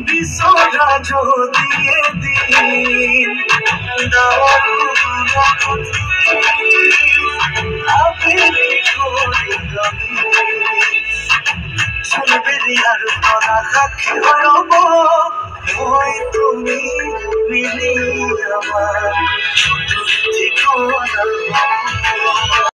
বিছরা যদি দিন আর পরা সাক্ষী হব ওই তুমি মিলি আমার ঠিকানা